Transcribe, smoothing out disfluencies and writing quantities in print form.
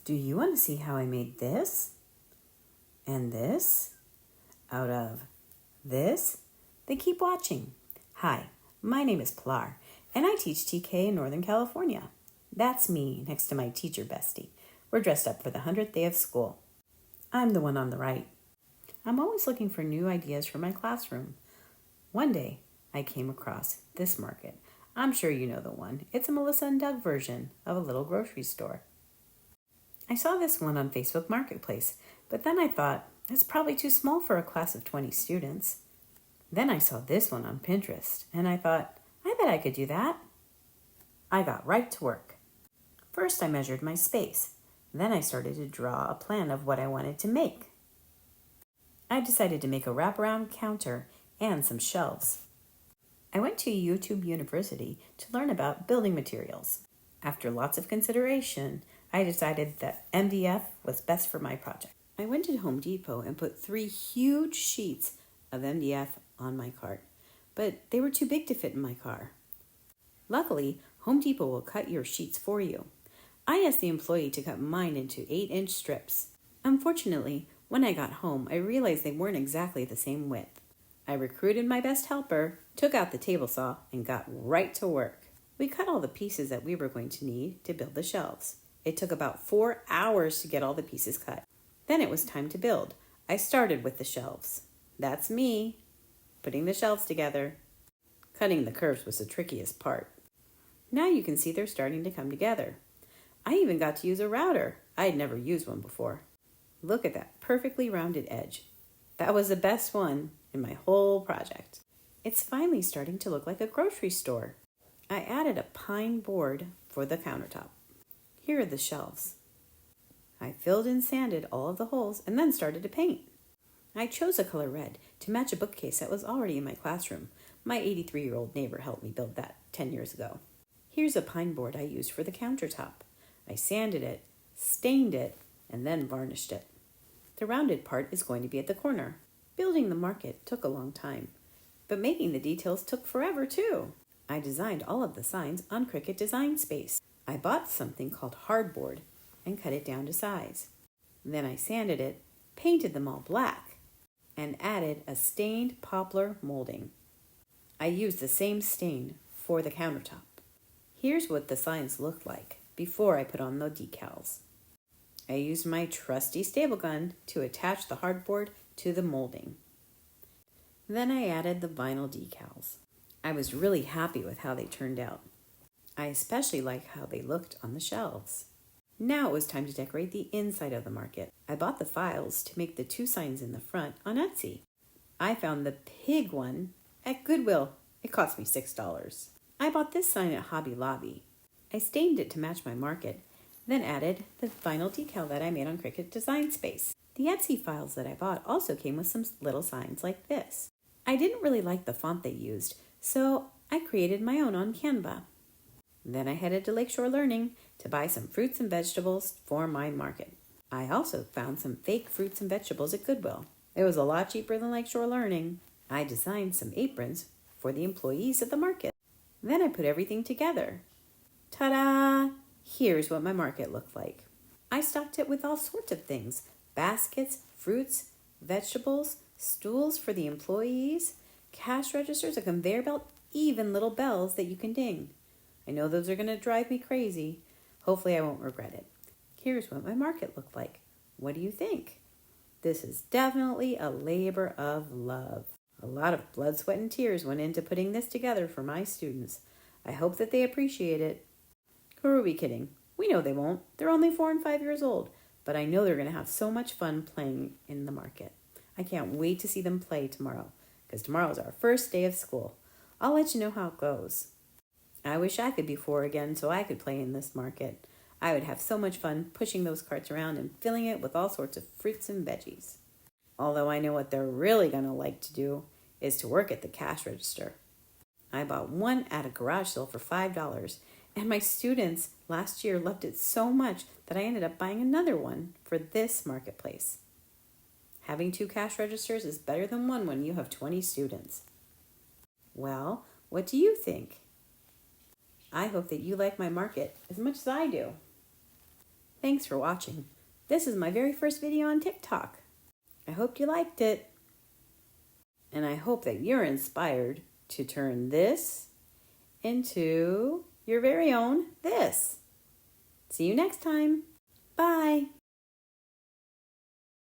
Do you want to see how I made this and this out of this? Then keep watching. Hi, my name is Pilar, and I teach TK in Northern California. That's me next to my teacher bestie. We're dressed up for the 100th day of school. I'm the one on the right. I'm always looking for new ideas for my classroom. One day, I came across this market. I'm sure you know the one. It's a Melissa and Doug version of a little grocery store. I saw this one on Facebook Marketplace, but then I thought, it's probably too small for a class of 20 students. Then I saw this one on Pinterest, and I thought, I bet I could do that. I got right to work. First, I measured my space. Then I started to draw a plan of what I wanted to make. I decided to make a wraparound counter and some shelves. I went to YouTube University to learn about building materials. After lots of consideration, I decided that MDF was best for my project. I went to Home Depot and put 3 huge sheets of MDF on my cart, but they were too big to fit in my car. Luckily, Home Depot will cut your sheets for you. I asked the employee to cut mine into 8-inch strips. Unfortunately, when I got home, I realized they weren't exactly the same width. I recruited my best helper, took out the table saw, and got right to work. We cut all the pieces that we were going to need to build the shelves. It took about 4 hours to get all the pieces cut. Then it was time to build. I started with the shelves. That's me, putting the shelves together. Cutting the curves was the trickiest part. Now you can see they're starting to come together. I even got to use a router. I had never used one before. Look at that perfectly rounded edge. That was the best one in my whole project. It's finally starting to look like a grocery store. I added a pine board for the countertop. Here are the shelves. I filled and sanded all of the holes and then started to paint. I chose a color red to match a bookcase that was already in my classroom. My 83-year-old neighbor helped me build that 10 years ago. Here's a pine board I used for the countertop. I sanded it, stained it, and then varnished it. The rounded part is going to be at the corner. Building the market took a long time, but making the details took forever too. I designed all of the signs on Cricut Design Space. I bought something called hardboard and cut it down to size. Then I sanded it, painted them all black, and added a stained poplar molding. I used the same stain for the countertop. Here's what the signs looked like before I put on the decals. I used my trusty staple gun to attach the hardboard to the molding. Then I added the vinyl decals. I was really happy with how they turned out. I especially liked how they looked on the shelves. Now it was time to decorate the inside of the market. I bought the files to make the 2 signs in the front on Etsy. I found the pig one at Goodwill. It cost me $6. I bought this sign at Hobby Lobby. I stained it to match my market, then added the vinyl decal that I made on Cricut Design Space. The Etsy files that I bought also came with some little signs like this. I didn't really like the font they used, so I created my own on Canva. Then I headed to Lakeshore Learning to buy some fruits and vegetables for my market. I also found some fake fruits and vegetables at Goodwill. It was a lot cheaper than Lakeshore Learning. I designed some aprons for the employees at the market. Then I put everything together. Ta-da! Here's what my market looked like. I stocked it with all sorts of things. Baskets, fruits, vegetables, stools for the employees, cash registers, a conveyor belt, even little bells that you can ding. I know those are going to drive me crazy. Hopefully I won't regret it. Here's what my market looked like. What do you think? This is definitely a labor of love. A lot of blood, sweat, and tears went into putting this together for my students. I hope that they appreciate it. Who are we kidding? We know they won't. They're only 4 and 5 years old, but I know they're going to have so much fun playing in the market. I can't wait to see them play tomorrow, because tomorrow is our first day of school. I'll let you know how it goes. I wish I could be 4 again so I could play in this market. I would have so much fun pushing those carts around and filling it with all sorts of fruits and veggies. Although I know what they're really going to like to do is to work at the cash register. I bought one at a garage sale for $5, and my students last year loved it so much that I ended up buying another one for this marketplace. Having 2 cash registers is better than one when you have 20 students. Well, what do you think? I hope that you like my market as much as I do. Thanks for watching. This is my very first video on TikTok. I hope you liked it. And I hope that you're inspired to turn this into your very own this. See you next time. Bye.